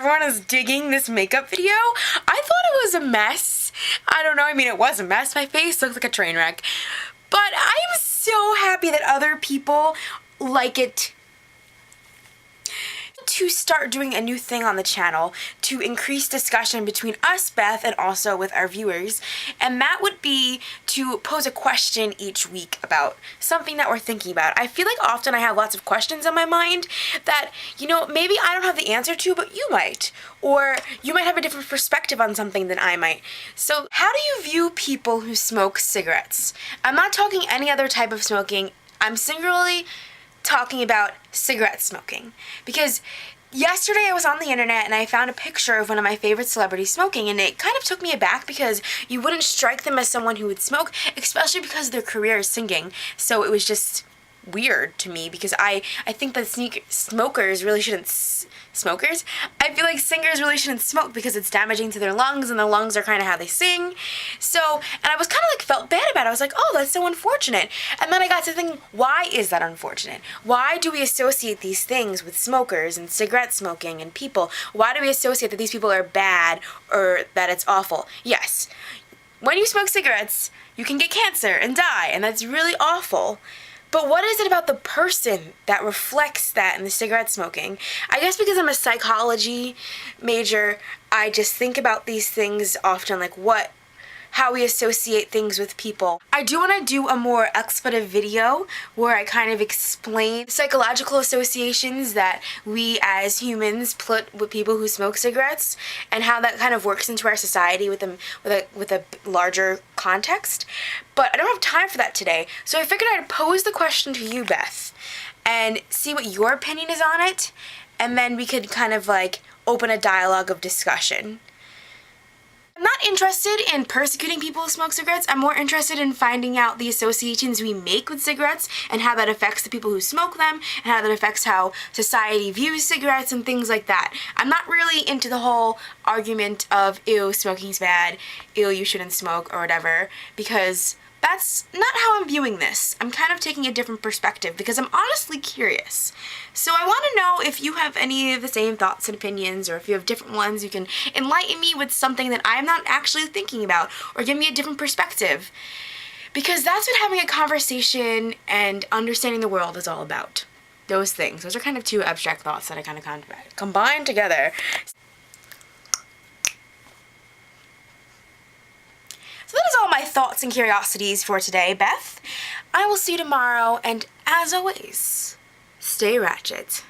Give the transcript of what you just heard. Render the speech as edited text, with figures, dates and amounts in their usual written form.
everyone is digging this makeup video. I thought it was a mess. I don't know, I mean, it was a mess. My face looks like a train wreck. But I'm so happy that other people like it. To start doing a new thing on the channel to increase discussion between us, Beth, and also with our viewers, and that would be to pose a question each week about something that we're thinking about. I feel like often I have lots of questions on my mind that, you know, maybe I don't have the answer to, but you might, or you might have a different perspective on something than I might. So how do you view people who smoke cigarettes? I'm not talking any other type of smoking. I'm singularly talking about cigarette smoking, because yesterday I was on the internet and I found a picture of one of my favorite celebrities smoking, and it kind of took me aback because you wouldn't strike them as someone who would smoke, especially because their career is singing. So it was just weird to me, because I think that smokers really shouldn't smokers? I feel like singers really shouldn't smoke because it's damaging to their lungs, and the lungs are kind of how they sing. So, and I was kind of like felt bad about it. I was like, oh, that's so unfortunate. And then I got to think, why is that unfortunate? Why do we associate these things with smokers and cigarette smoking and people? Why do we associate that these people are bad or that it's awful? Yes, when you smoke cigarettes, you can get cancer and die, and that's really awful. But what is it about the person that reflects that in the cigarette smoking? I guess because I'm a psychology major, I just think about these things often, like how we associate things with people. I do want to do a more expletive video where I kind of explain psychological associations that we as humans put with people who smoke cigarettes, and how that kind of works into our society with a larger context. But I don't have time for that today, so I figured I'd pose the question to you, Beth, and see what your opinion is on it, and then we could kind of like open a dialogue of discussion. I'm not interested in persecuting people who smoke cigarettes. I'm more interested in finding out the associations we make with cigarettes and how that affects the people who smoke them, and how that affects how society views cigarettes and things like that. I'm not really into the whole argument of, ew, smoking's bad, ew, you shouldn't smoke, or whatever, because that's not how I'm viewing this. I'm kind of taking a different perspective because I'm honestly curious. So I want to know if you have any of the same thoughts and opinions, or if you have different ones, you can enlighten me with something that I'm not actually thinking about, or give me a different perspective. Because that's what having a conversation and understanding the world is all about. Those things. Those are kind of two abstract thoughts that I kind of combine together. So that is all my thoughts and curiosities for today, Beth. I will see you tomorrow, and as always, stay ratchet.